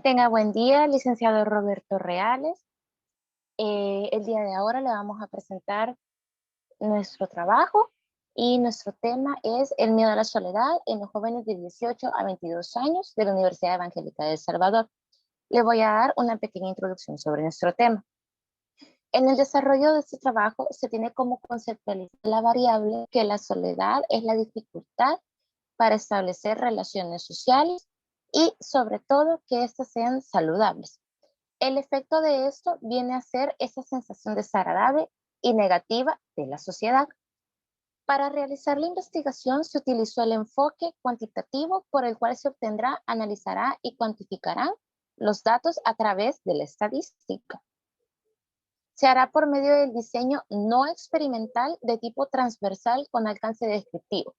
Tenga buen día, licenciado Roberto Reales. El día de ahora le vamos a presentar nuestro trabajo y nuestro tema es el miedo a la soledad en los jóvenes de 18 a 22 años de la Universidad Evangélica de El Salvador. Le voy a dar una pequeña introducción sobre nuestro tema. En el desarrollo de este trabajo se tiene como conceptualizar la variable que la soledad es la dificultad para establecer relaciones sociales y sobre todo que éstas sean saludables. El efecto de esto viene a ser esa sensación desagradable y negativa de la sociedad. Para realizar la investigación se utilizó el enfoque cuantitativo por el cual se obtendrá, analizará y cuantificará los datos a través de la estadística. Se hará por medio del diseño no experimental de tipo transversal con alcance descriptivo.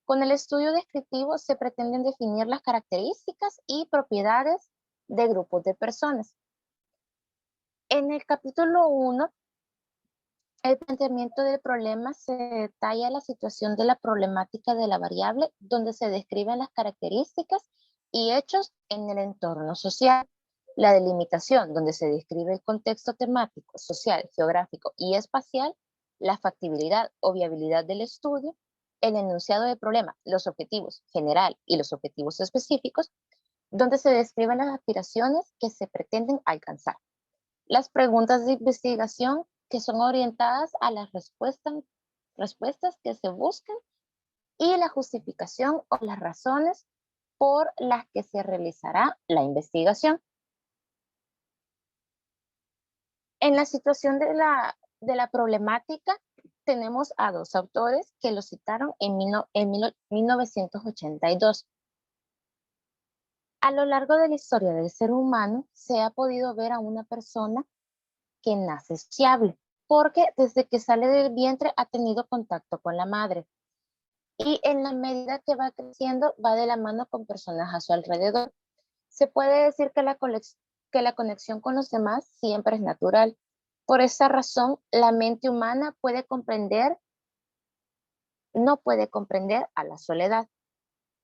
Con el estudio descriptivo se pretenden definir las características y propiedades de grupos de personas. En el capítulo 1, el planteamiento del problema se detalla la situación de la problemática de la variable, donde se describen las características y hechos en el entorno social. La delimitación, donde se describe el contexto temático, social, geográfico y espacial, la factibilidad o viabilidad del estudio, el enunciado del problema, los objetivos general y los objetivos específicos, donde se describen las aspiraciones que se pretenden alcanzar. Las preguntas de investigación que son orientadas a las respuestas que se buscan y la justificación o las razones por las que se realizará la investigación. En la situación de la problemática, tenemos a dos autores que lo citaron en 1982. A lo largo de la historia del ser humano, se ha podido ver a una persona que nace sociable, porque desde que sale del vientre ha tenido contacto con la madre. Y en la medida que va creciendo, va de la mano con personas a su alrededor. Se puede decir que la conexión con los demás siempre es natural. Por esa razón, la mente humana no puede comprender a la soledad.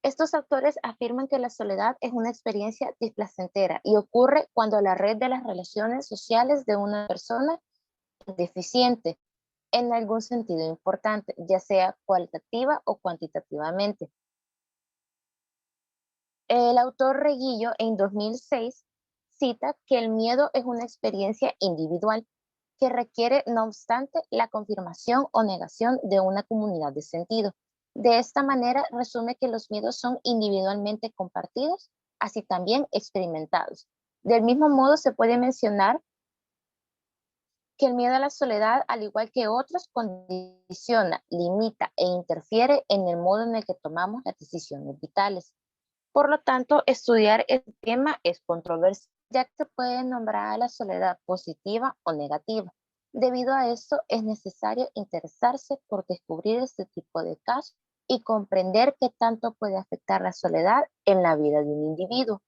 Estos autores afirman que la soledad es una experiencia displacentera y ocurre cuando la red de las relaciones sociales de una persona es deficiente en algún sentido importante, ya sea cualitativa o cuantitativamente. El autor Reguillo en 2006 cita que el miedo es una experiencia individual que requiere, no obstante, la confirmación o negación de una comunidad de sentido. De esta manera, resume que los miedos son individualmente compartidos, así también experimentados. Del mismo modo, se puede mencionar que el miedo a la soledad, al igual que otros, condiciona, limita e interfiere en el modo en el que tomamos las decisiones vitales. Por lo tanto, estudiar este tema es controversial, ya que se puede nombrar a la soledad positiva o negativa. Debido a esto, es necesario interesarse por descubrir este tipo de casos y comprender qué tanto puede afectar la soledad en la vida de un individuo.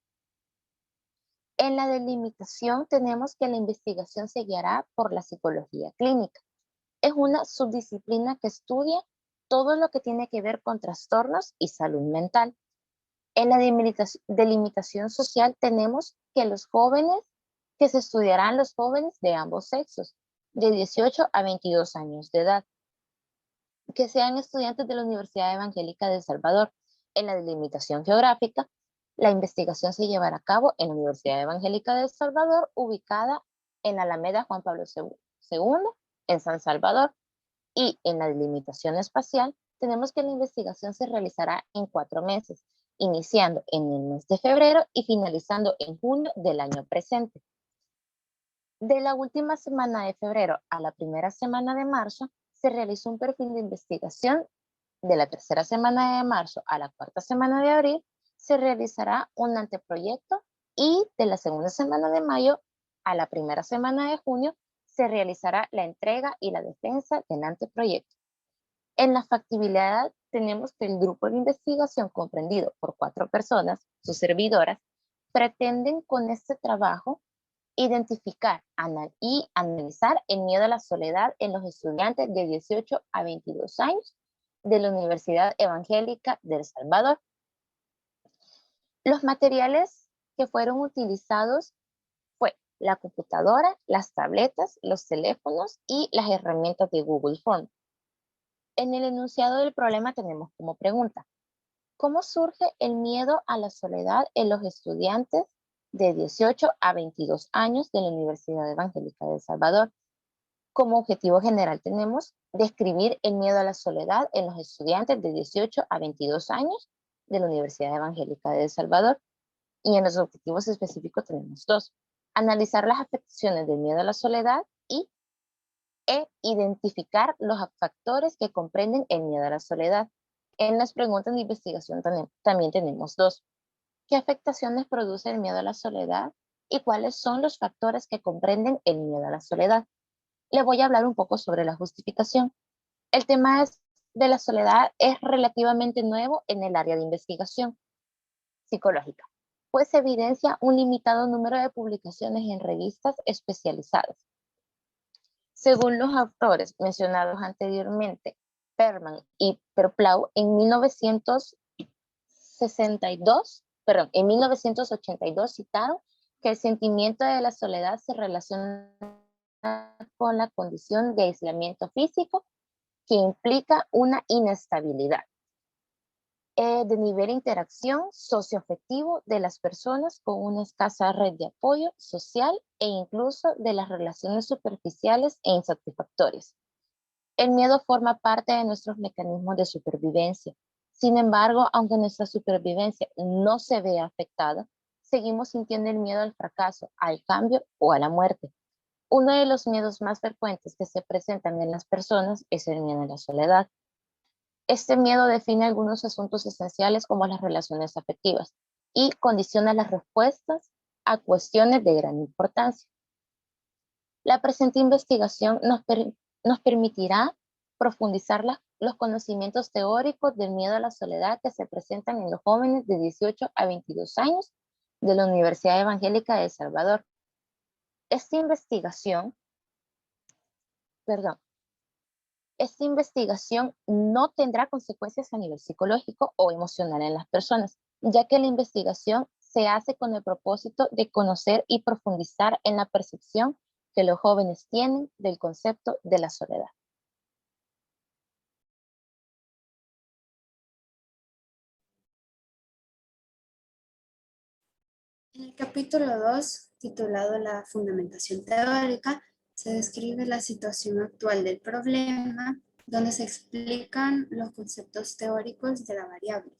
En la delimitación tenemos que la investigación se guiará por la psicología clínica. Es una subdisciplina que estudia todo lo que tiene que ver con trastornos y salud mental. En la delimitación social tenemos que se estudiarán los jóvenes de ambos sexos, de 18 a 22 años de edad, que sean estudiantes de la Universidad Evangélica de El Salvador. En la delimitación geográfica, la investigación se llevará a cabo en la Universidad Evangélica de El Salvador, ubicada en la Alameda Juan Pablo II, en San Salvador. Y en la delimitación espacial, tenemos que la investigación se realizará en 4 meses, iniciando en el mes de febrero y finalizando en junio del año presente. De la última semana de febrero a la primera semana de marzo, se realizó un perfil de investigación. De la tercera semana de marzo a la cuarta semana de abril, se realizará un anteproyecto y de la segunda semana de mayo a la primera semana de junio, se realizará la entrega y la defensa del anteproyecto. En la factibilidad tenemos que el grupo de investigación comprendido por 4 personas, sus servidoras, pretenden con este trabajo identificar y analizar el miedo a la soledad en los estudiantes de 18 a 22 años de la Universidad Evangélica de El Salvador. Los materiales que fueron utilizados fue la computadora, las tabletas, los teléfonos y las herramientas de Google Form. En el enunciado del problema tenemos como pregunta: ¿cómo surge el miedo a la soledad en los estudiantes de 18 a 22 años de la Universidad Evangélica de El Salvador? Como objetivo general tenemos describir el miedo a la soledad en los estudiantes de 18 a 22 años de la Universidad Evangélica de El Salvador. Y en los objetivos específicos tenemos dos: analizar las afectaciones del miedo a la soledad e identificar los factores que comprenden el miedo a la soledad. En las preguntas de investigación también tenemos dos: ¿qué afectaciones produce el miedo a la soledad? ¿Y cuáles son los factores que comprenden el miedo a la soledad? Le voy a hablar un poco sobre la justificación. El tema de la soledad es relativamente nuevo en el área de investigación psicológica, pues evidencia un limitado número de publicaciones en revistas especializadas. Según los autores mencionados anteriormente, Perman y Perplau, en 1982 citaron que el sentimiento de la soledad se relaciona con la condición de aislamiento físico que implica una inestabilidad de nivel de interacción socioafectivo de las personas con una escasa red de apoyo social e incluso de las relaciones superficiales e insatisfactorias. El miedo forma parte de nuestros mecanismos de supervivencia. Sin embargo, aunque nuestra supervivencia no se vea afectada, seguimos sintiendo el miedo al fracaso, al cambio o a la muerte. Uno de los miedos más frecuentes que se presentan en las personas es el miedo a la soledad. Este miedo define algunos asuntos esenciales como las relaciones afectivas y condiciona las respuestas a cuestiones de gran importancia. La presente investigación nos permitirá profundizar los conocimientos teóricos del miedo a la soledad que se presentan en los jóvenes de 18 a 22 años de la Universidad Evangélica de El Salvador. Esta investigación, perdón, esta investigación no tendrá consecuencias a nivel psicológico o emocional en las personas, ya que la investigación se hace con el propósito de conocer y profundizar en la percepción que los jóvenes tienen del concepto de la soledad. En el capítulo 2, titulado La fundamentación teórica, se describe la situación actual del problema, donde se explican los conceptos teóricos de la variable.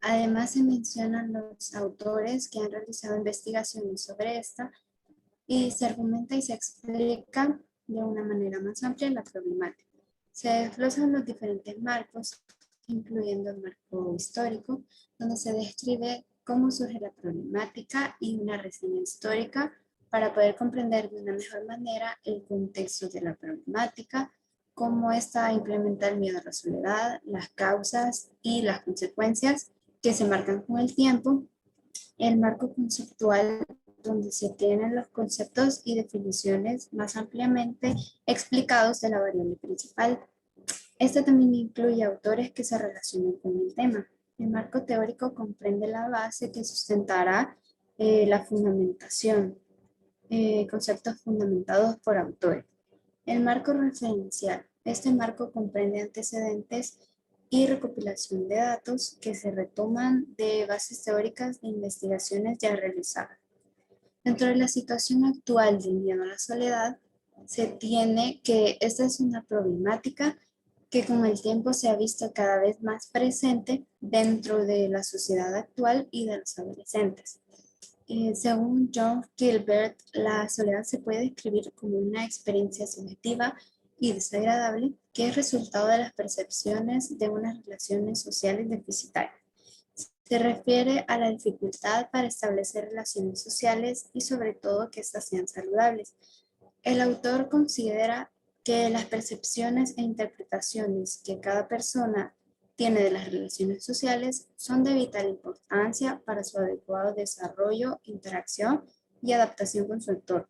Además, se mencionan los autores que han realizado investigaciones sobre esta y se argumenta y se explica de una manera más amplia la problemática. Se desglosan los diferentes marcos, incluyendo el marco histórico, donde se describe cómo surge la problemática y una reseña histórica para poder comprender de una mejor manera el contexto de la problemática, cómo esta implementa el miedo a la soledad, las causas y las consecuencias que se marcan con el tiempo, el marco conceptual donde se tienen los conceptos y definiciones más ampliamente explicados de la variable principal. Este también incluye autores que se relacionan con el tema. El marco teórico comprende la base que sustentará la fundamentación, conceptos fundamentados por autores. El marco referencial. Este marco comprende antecedentes y recopilación de datos que se retoman de bases teóricas de investigaciones ya realizadas. Dentro de la situación actual del miedo a la soledad, se tiene que esta es una problemática que con el tiempo se ha visto cada vez más presente dentro de la sociedad actual y de los adolescentes. Según John Gilbert, la soledad se puede describir como una experiencia subjetiva y desagradable que es resultado de las percepciones de unas relaciones sociales deficitarias. Se refiere a la dificultad para establecer relaciones sociales y sobre todo que éstas sean saludables. El autor considera que las percepciones e interpretaciones que cada persona tiene de las relaciones sociales son de vital importancia para su adecuado desarrollo, interacción y adaptación con su entorno.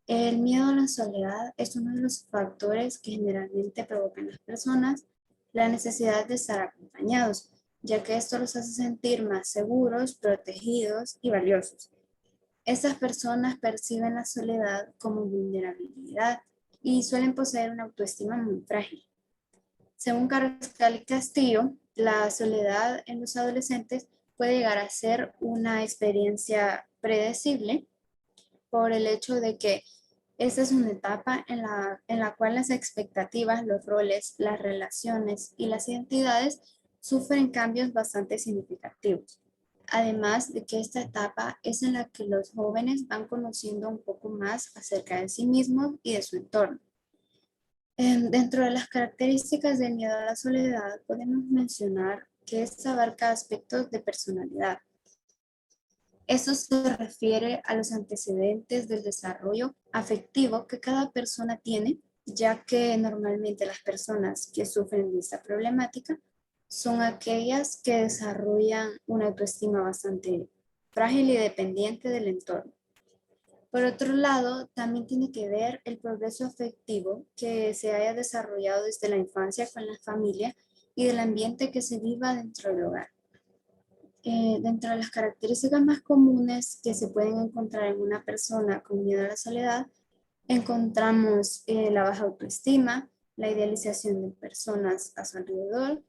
El miedo a la soledad es uno de los factores que generalmente provocan en las personas la necesidad de estar acompañados, ya que esto los hace sentir más seguros, protegidos y valiosos. Estas personas perciben la soledad como vulnerabilidad y suelen poseer una autoestima muy frágil. Según Carrascal y Castillo, la soledad en los adolescentes puede llegar a ser una experiencia predecible por el hecho de que esta es una etapa en la cual las expectativas, los roles, las relaciones y las identidades sufren cambios bastante significativos. Además de que esta etapa es en la que los jóvenes van conociendo un poco más acerca de sí mismos y de su entorno. Dentro de las características del miedo a la soledad, podemos mencionar que esta abarca aspectos de personalidad. Esto se refiere a los antecedentes del desarrollo afectivo que cada persona tiene, ya que normalmente las personas que sufren de esta problemática son aquellas que desarrollan una autoestima bastante frágil y dependiente del entorno. Por otro lado, también tiene que ver el progreso afectivo que se haya desarrollado desde la infancia con la familia y del ambiente que se viva dentro del hogar. Dentro de las características más comunes que se pueden encontrar en una persona con miedo a la soledad, encontramos la baja autoestima, la idealización de personas a su alrededor,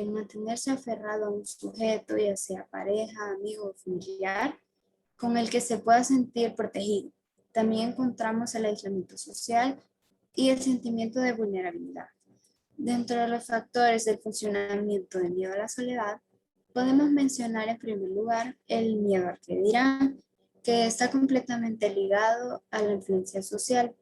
mantenerse aferrado a un sujeto, ya sea pareja, amigo o familiar, con el que se pueda sentir protegido. También encontramos el aislamiento social y el sentimiento de vulnerabilidad. Dentro de los factores del funcionamiento del miedo a la soledad, podemos mencionar en primer lugar el miedo al que dirán, que está completamente ligado a la influencia social.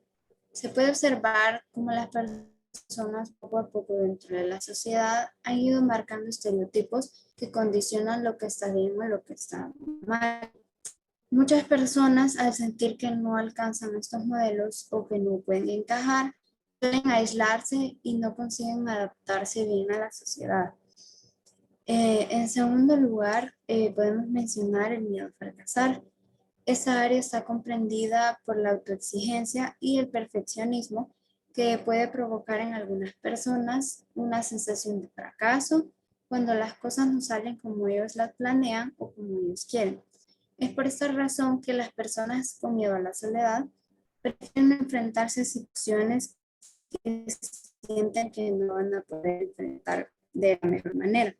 Se puede observar cómo las personas poco a poco dentro de la sociedad han ido marcando estereotipos que condicionan lo que está bien o lo que está mal. Muchas personas, al sentir que no alcanzan estos modelos o que no pueden encajar, suelen aislarse y no consiguen adaptarse bien a la sociedad. En segundo lugar, podemos mencionar el miedo a fracasar. Esta área está comprendida por la autoexigencia y el perfeccionismo que puede provocar en algunas personas una sensación de fracaso cuando las cosas no salen como ellos las planean o como ellos quieren. Es por esta razón que las personas con miedo a la soledad prefieren enfrentarse a situaciones que sienten que no van a poder enfrentar de la mejor manera.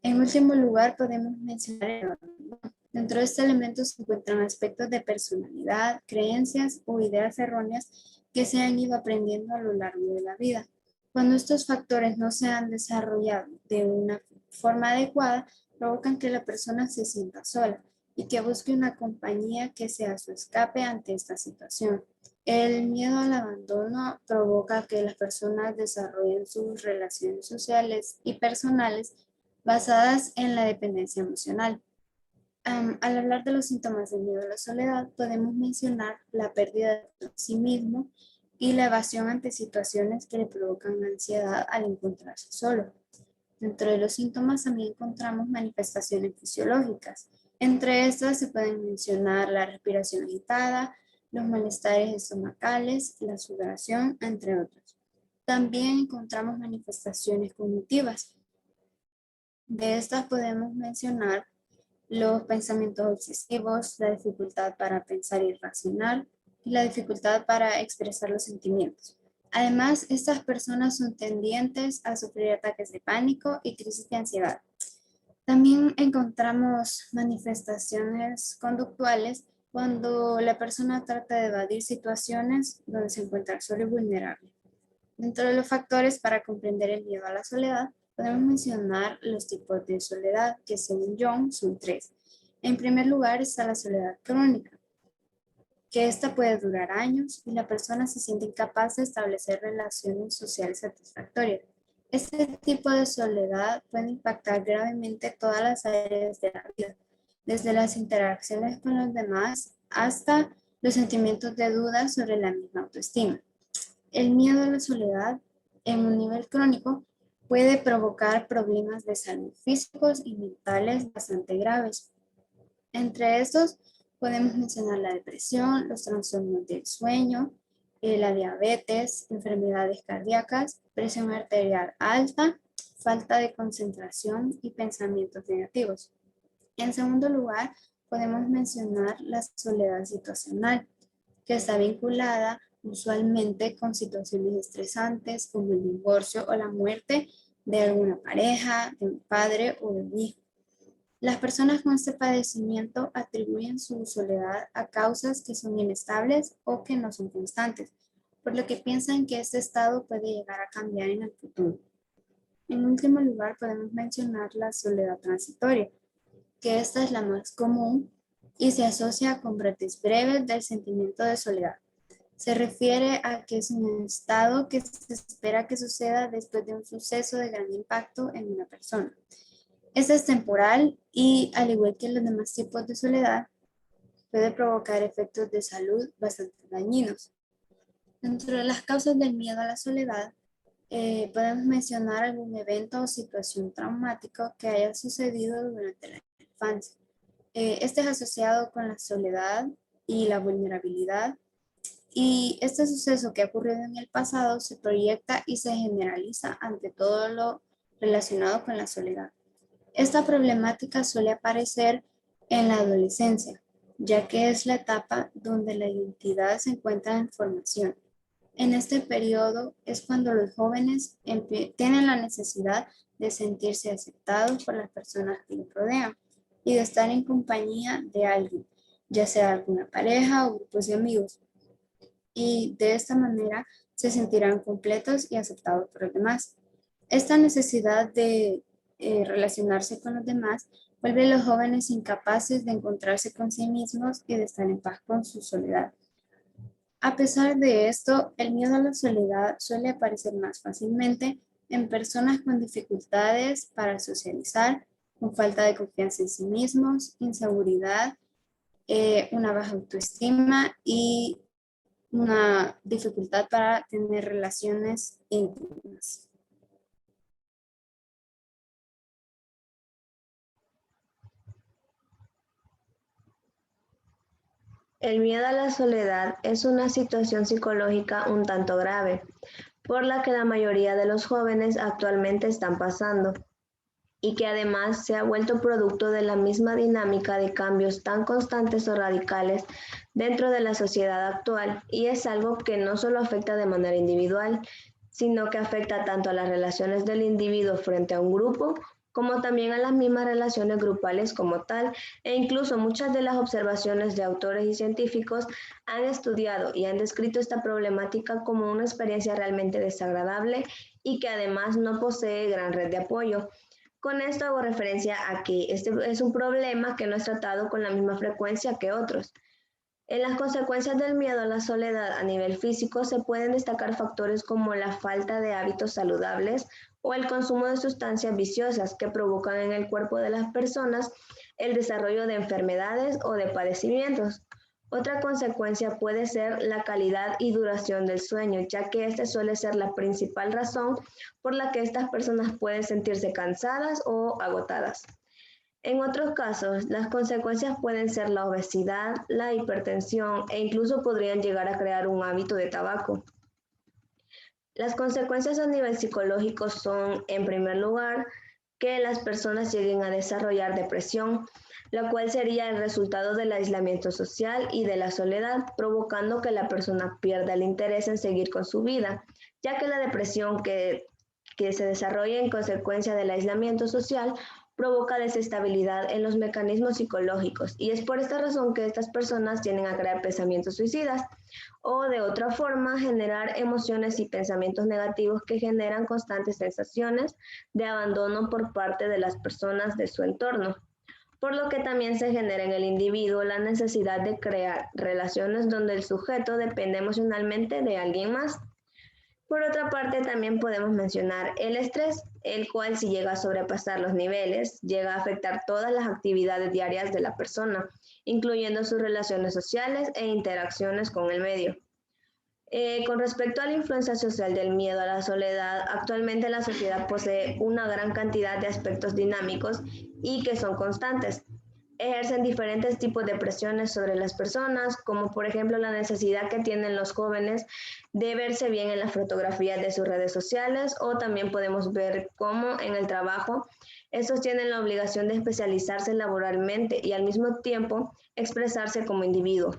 En último lugar, podemos mencionar el abandono. Dentro de este elemento se encuentran aspectos de personalidad, creencias o ideas erróneas que se han ido aprendiendo a lo largo de la vida. Cuando estos factores no se han desarrollado de una forma adecuada, provocan que la persona se sienta sola y que busque una compañía que sea su escape ante esta situación. El miedo al abandono provoca que las personas desarrollen sus relaciones sociales y personales basadas en la dependencia emocional. Al hablar de los síntomas del miedo a la soledad, podemos mencionar la pérdida de sí mismo y la evasión ante situaciones que le provocan ansiedad al encontrarse solo. Dentro de los síntomas también encontramos manifestaciones fisiológicas. Entre estas se pueden mencionar la respiración agitada, los malestares estomacales, la sudoración, entre otros. También encontramos manifestaciones cognitivas. De estas podemos mencionar los pensamientos obsesivos, la dificultad para pensar y razonar y la dificultad para expresar los sentimientos. Además, estas personas son tendientes a sufrir ataques de pánico y crisis de ansiedad. También encontramos manifestaciones conductuales cuando la persona trata de evadir situaciones donde se encuentra solo y vulnerable. Dentro de los factores para comprender el miedo a la soledad, podemos mencionar los tipos de soledad, que según Jung son 3. En primer lugar está la soledad crónica, que esta puede durar años y la persona se siente incapaz de establecer relaciones sociales satisfactorias. Este tipo de soledad puede impactar gravemente todas las áreas de la vida, desde las interacciones con los demás hasta los sentimientos de duda sobre la misma autoestima. El miedo a la soledad en un nivel crónico puede provocar problemas de salud físicos y mentales bastante graves. Entre estos podemos mencionar la depresión, los trastornos del sueño, la diabetes, enfermedades cardíacas, presión arterial alta, falta de concentración y pensamientos negativos. En segundo lugar, podemos mencionar la soledad situacional, que está vinculada usualmente con situaciones estresantes como el divorcio o la muerte de alguna pareja, de un padre o de un hijo. Las personas con este padecimiento atribuyen su soledad a causas que son inestables o que no son constantes, por lo que piensan que este estado puede llegar a cambiar en el futuro. En último lugar, podemos mencionar la soledad transitoria, que esta es la más común y se asocia con brotes breves del sentimiento de soledad. Se refiere a que es un estado que se espera que suceda después de un suceso de gran impacto en una persona. Este es temporal y, al igual que los demás tipos de soledad, puede provocar efectos de salud bastante dañinos. Dentro de las causas del miedo a la soledad, podemos mencionar algún evento o situación traumático que haya sucedido durante la infancia. Este es asociado con la soledad y la vulnerabilidad, y este suceso que ha ocurrido en el pasado se proyecta y se generaliza ante todo lo relacionado con la soledad. Esta problemática suele aparecer en la adolescencia, ya que es la etapa donde la identidad se encuentra en formación. En este periodo es cuando los jóvenes tienen la necesidad de sentirse aceptados por las personas que los rodean y de estar en compañía de alguien, ya sea alguna pareja o grupos de amigos. Y de esta manera se sentirán completos y aceptados por los demás. Esta necesidad de relacionarse con los demás vuelve a los jóvenes incapaces de encontrarse con sí mismos y de estar en paz con su soledad. A pesar de esto, el miedo a la soledad suele aparecer más fácilmente en personas con dificultades para socializar, con falta de confianza en sí mismos, inseguridad, una baja autoestima y una dificultad para tener relaciones íntimas. El miedo a la soledad es una situación psicológica un tanto grave, por la que la mayoría de los jóvenes actualmente están pasando, y que además se ha vuelto producto de la misma dinámica de cambios tan constantes o radicales dentro de la sociedad actual, y es algo que no solo afecta de manera individual, sino que afecta tanto a las relaciones del individuo frente a un grupo, como también a las mismas relaciones grupales como tal, e incluso muchas de las observaciones de autores y científicos han estudiado y han descrito esta problemática como una experiencia realmente desagradable y que además no posee gran red de apoyo. Con esto hago referencia a que este es un problema que no es tratado con la misma frecuencia que otros. En las consecuencias del miedo a la soledad a nivel físico se pueden destacar factores como la falta de hábitos saludables o el consumo de sustancias viciosas que provocan en el cuerpo de las personas el desarrollo de enfermedades o de padecimientos. Otra consecuencia puede ser la calidad y duración del sueño, ya que este suele ser la principal razón por la que estas personas pueden sentirse cansadas o agotadas. En otros casos, las consecuencias pueden ser la obesidad, la hipertensión e incluso podrían llegar a crear un hábito de tabaco. Las consecuencias a nivel psicológico son, en primer lugar, que las personas lleguen a desarrollar depresión, lo cual sería el resultado del aislamiento social y de la soledad, provocando que la persona pierda el interés en seguir con su vida, ya que la depresión que se desarrolla en consecuencia del aislamiento social provoca desestabilidad en los mecanismos psicológicos, y es por esta razón que estas personas tienden a crear pensamientos suicidas o de otra forma generar emociones y pensamientos negativos que generan constantes sensaciones de abandono por parte de las personas de su entorno, por lo que también se genera en el individuo la necesidad de crear relaciones donde el sujeto depende emocionalmente de alguien más. Por otra parte, también podemos mencionar el estrés, el cual si llega a sobrepasar los niveles, llega a afectar todas las actividades diarias de la persona, incluyendo sus relaciones sociales e interacciones con el medio. Con respecto a la influencia social del miedo a la soledad, actualmente la sociedad posee una gran cantidad de aspectos dinámicos y que son constantes. ejercen diferentes tipos de presiones sobre las personas, como por ejemplo la necesidad que tienen los jóvenes de verse bien en las fotografías de sus redes sociales, o también podemos ver cómo en el trabajo estos tienen la obligación de especializarse laboralmente y al mismo tiempo expresarse como individuo.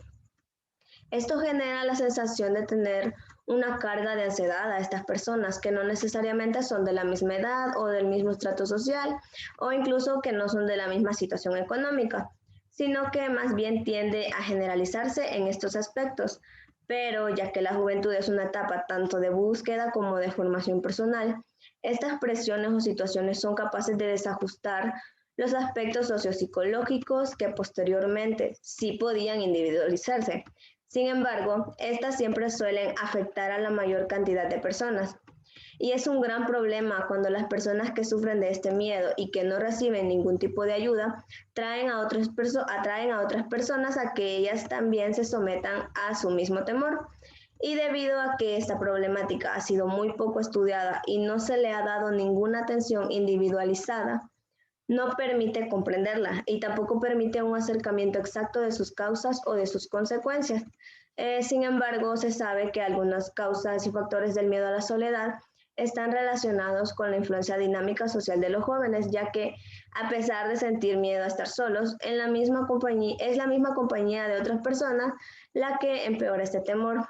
Esto genera la sensación de tener una carga de ansiedad a estas personas que no necesariamente son de la misma edad o del mismo estrato social o incluso que no son de la misma situación económica, sino que más bien tiende a generalizarse en estos aspectos. Pero ya que la juventud es una etapa tanto de búsqueda como de formación personal, estas presiones o situaciones son capaces de desajustar los aspectos sociopsicológicos que posteriormente sí podían individualizarse. Sin embargo, estas siempre suelen afectar a la mayor cantidad de personas. Y es un gran problema cuando las personas que sufren de este miedo y que no reciben ningún tipo de ayuda atraen a otras personas a que ellas también se sometan a su mismo temor. Y debido a que esta problemática ha sido muy poco estudiada y no se le ha dado ninguna atención individualizada, no permite comprenderla y tampoco permite un acercamiento exacto de sus causas o de sus consecuencias. Sin embargo, se sabe que algunas causas y factores del miedo a la soledad están relacionados con la influencia dinámica social de los jóvenes, ya que a pesar de sentir miedo a estar solos, es la misma compañía de otras personas la que empeora este temor.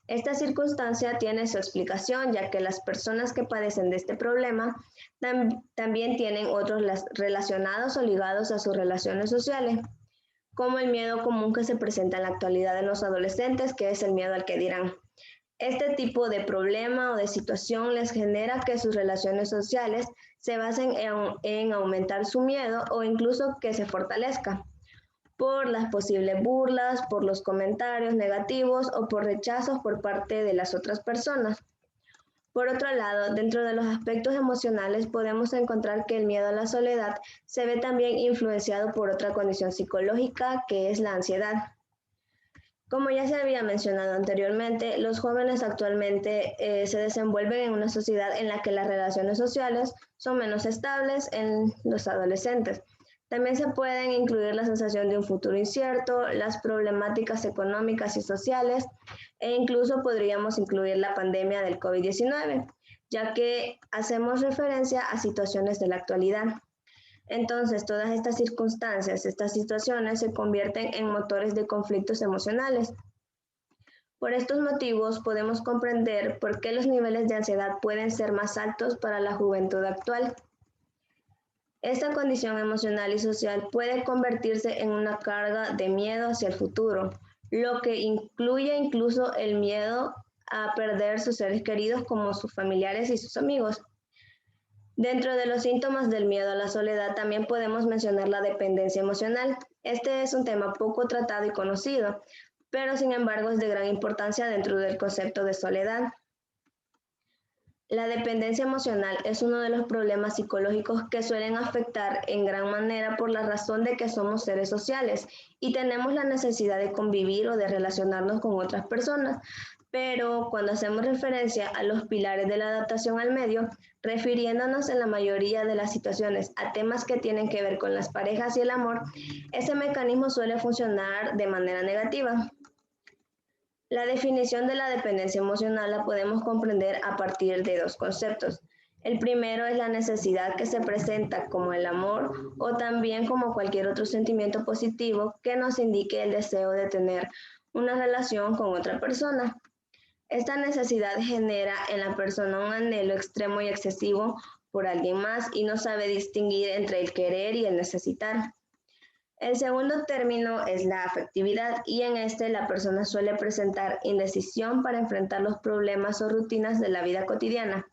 Esta circunstancia tiene su explicación, ya que las personas que padecen de este problema también tienen otros relacionados o ligados a sus relaciones sociales, como el miedo común que se presenta en la actualidad en los adolescentes, que es el miedo al que dirán. Este tipo de problema o de situación les genera que sus relaciones sociales se basen en aumentar su miedo o incluso que se fortalezca por las posibles burlas, por los comentarios negativos o por rechazos por parte de las otras personas. Por otro lado, dentro de los aspectos emocionales podemos encontrar que el miedo a la soledad se ve también influenciado por otra condición psicológica que es la ansiedad. Como ya se había mencionado anteriormente, los jóvenes actualmente se desenvuelven en una sociedad en la que las relaciones sociales son menos estables en los adolescentes. También se pueden incluir la sensación de un futuro incierto, las problemáticas económicas y sociales, e incluso podríamos incluir la pandemia del COVID-19, ya que hacemos referencia a situaciones de la actualidad. Entonces, todas estas circunstancias, estas situaciones se convierten en motores de conflictos emocionales. Por estos motivos, podemos comprender por qué los niveles de ansiedad pueden ser más altos para la juventud actual. Esta condición emocional y social puede convertirse en una carga de miedo hacia el futuro, lo que incluye incluso el miedo a perder sus seres queridos como sus familiares y sus amigos. Dentro de los síntomas del miedo a la soledad también podemos mencionar la dependencia emocional. Este es un tema poco tratado y conocido, pero sin embargo es de gran importancia dentro del concepto de soledad. La dependencia emocional es uno de los problemas psicológicos que suelen afectar en gran manera por la razón de que somos seres sociales y tenemos la necesidad de convivir o de relacionarnos con otras personas, pero cuando hacemos referencia a los pilares de la adaptación al medio, refiriéndonos en la mayoría de las situaciones a temas que tienen que ver con las parejas y el amor, ese mecanismo suele funcionar de manera negativa. La definición de la dependencia emocional la podemos comprender a partir de dos conceptos. El primero es la necesidad que se presenta como el amor o también como cualquier otro sentimiento positivo que nos indique el deseo de tener una relación con otra persona. Esta necesidad genera en la persona un anhelo extremo y excesivo por alguien más y no sabe distinguir entre el querer y el necesitar. El segundo término es la afectividad y en este la persona suele presentar indecisión para enfrentar los problemas o rutinas de la vida cotidiana.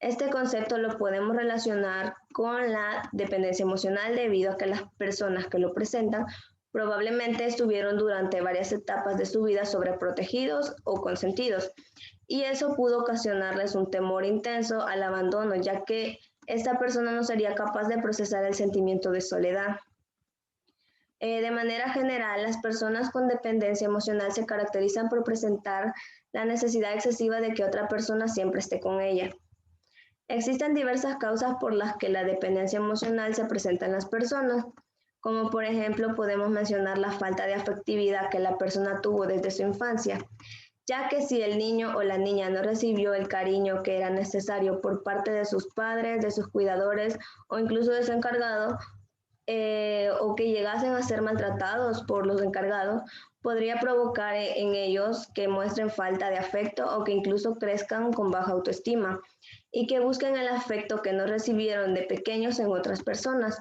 Este concepto lo podemos relacionar con la dependencia emocional debido a que las personas que lo presentan probablemente estuvieron durante varias etapas de su vida sobreprotegidos o consentidos y eso pudo ocasionarles un temor intenso al abandono, ya que esta persona no sería capaz de procesar el sentimiento de soledad. De manera general, las personas con dependencia emocional se caracterizan por presentar la necesidad excesiva de que otra persona siempre esté con ella. Existen diversas causas por las que la dependencia emocional se presenta en las personas. como por ejemplo podemos mencionar la falta de afectividad que la persona tuvo desde su infancia, ya que si el niño o la niña no recibió el cariño que era necesario por parte de sus padres, de sus cuidadores o incluso de su encargado, o que llegasen a ser maltratados por los encargados, podría provocar en ellos que muestren falta de afecto o que incluso crezcan con baja autoestima y que busquen el afecto que no recibieron de pequeños en otras personas.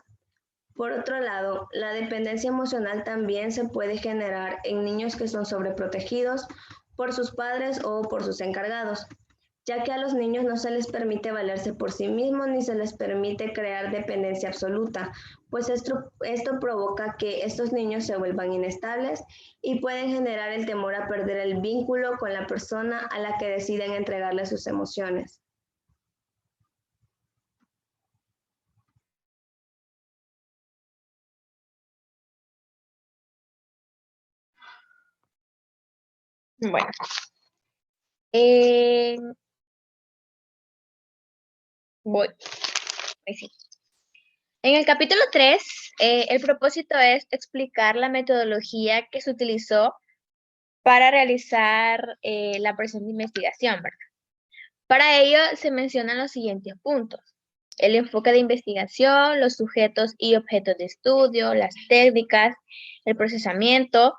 Por otro lado, la dependencia emocional también se puede generar en niños que son sobreprotegidos por sus padres o por sus encargados, ya que a los niños no se les permite valerse por sí mismos ni se les permite crear dependencia absoluta, pues esto provoca que estos niños se vuelvan inestables y pueden generar el temor a perder el vínculo con la persona a la que deciden entregarle sus emociones. Bueno, voy. Ahí sí. En el capítulo 3, el propósito es explicar la metodología que se utilizó para realizar la presente investigación, ¿verdad? Para ello se mencionan los siguientes puntos: el enfoque de investigación, los sujetos y objetos de estudio, las técnicas, el procesamiento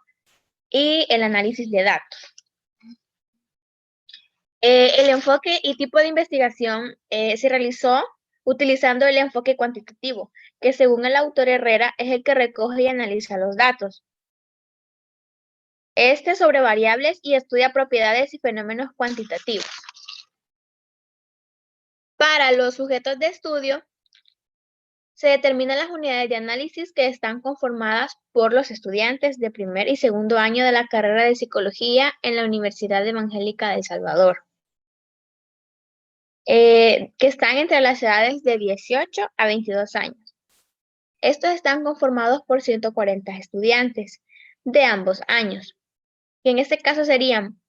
y el análisis de datos. El enfoque y tipo de investigación se realizó utilizando el enfoque cuantitativo, que según el autor Herrera es el que recoge y analiza los datos. Este sobre variables y estudia propiedades y fenómenos cuantitativos. Para los sujetos de estudio, se determinan las unidades de análisis que están conformadas por los estudiantes de primer y segundo año de la carrera de Psicología en la Universidad Evangélica de El Salvador, que están entre las edades de 18 a 22 años. Estos están conformados por 140 estudiantes de ambos años, que en este caso serían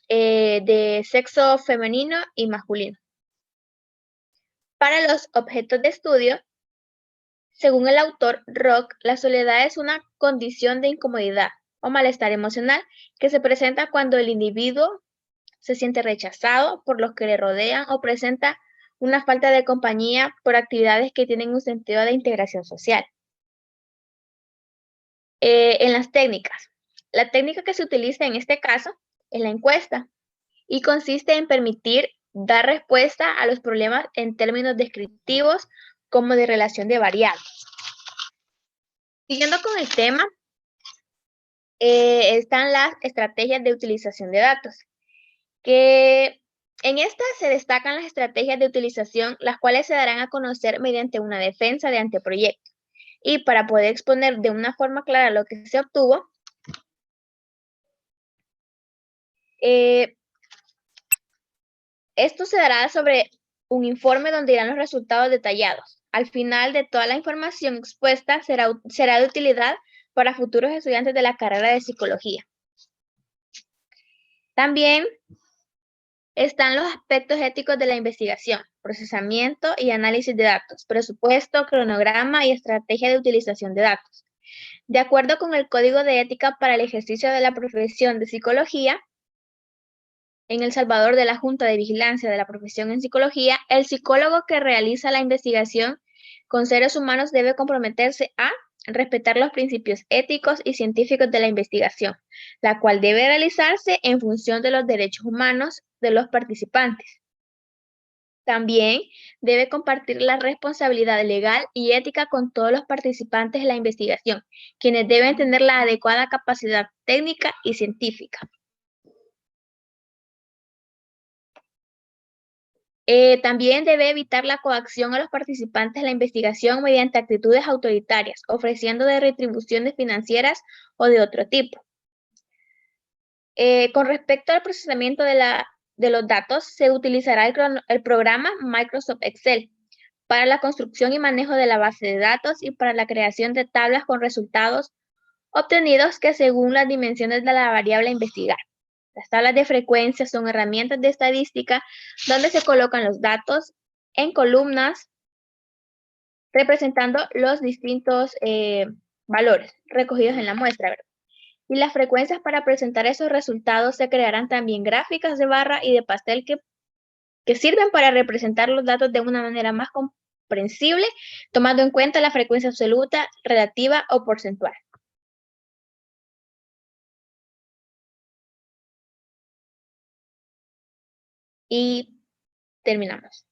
de sexo femenino y masculino. Para los objetos de estudio, según el autor Rock, la soledad es una condición de incomodidad o malestar emocional que se presenta cuando el individuo se siente rechazado por los que le rodean o presenta una falta de compañía por actividades que tienen un sentido de integración social. En las técnicas, la técnica que se utiliza en este caso es la encuesta y consiste en permitir dar respuesta a los problemas en términos descriptivos como de relación de variables. Siguiendo con el tema, están las estrategias de utilización de datos, que en estas se destacan las estrategias de utilización, las cuales se darán a conocer mediante una defensa de anteproyecto. Y para poder exponer de una forma clara lo que se obtuvo, esto se dará sobre un informe donde irán los resultados detallados. Al final de toda la información expuesta será de utilidad para futuros estudiantes de la carrera de Psicología. También están los aspectos éticos de la investigación, procesamiento y análisis de datos, presupuesto, cronograma y estrategia de utilización de datos. De acuerdo con el Código de Ética para el ejercicio de la profesión de psicología, en El Salvador, de la Junta de Vigilancia de la Profesión en Psicología, el psicólogo que realiza la investigación con seres humanos debe comprometerse a respetar los principios éticos y científicos de la investigación, la cual debe realizarse en función de los derechos humanos de los participantes. También debe compartir la responsabilidad legal y ética con todos los participantes de la investigación, quienes deben tener la adecuada capacidad técnica y científica. También debe evitar la coacción a los participantes de la investigación mediante actitudes autoritarias, ofreciendo de retribuciones financieras o de otro tipo. Con respecto al procesamiento de los datos, se utilizará el programa Microsoft Excel para la construcción y manejo de la base de datos y para la creación de tablas con resultados obtenidos que según las dimensiones de la variable a investigar. Las tablas de frecuencia son herramientas de estadística donde se colocan los datos en columnas representando los distintos valores recogidos en la muestra, ¿verdad? Y las frecuencias para presentar esos resultados se crearán también gráficas de barra y de pastel que sirven para representar los datos de una manera más comprensible, tomando en cuenta la frecuencia absoluta, relativa o porcentual. Y terminamos.